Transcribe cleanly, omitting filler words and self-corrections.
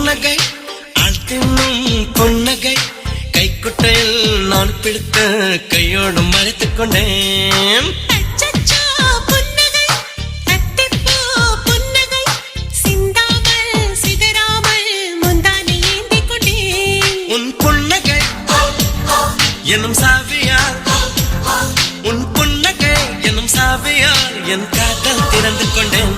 புன்னகை ஆழ்த்தினும் புன்னகை கைக்குட்டையில் நான் பிடித்த கையோடு மறைத்துக் கொண்டேன். உன் புன்னகை எனும் சாவியால் உன் புன்னகை எனும் சாவியால் என் காதல் திறந்து கொண்டேன்.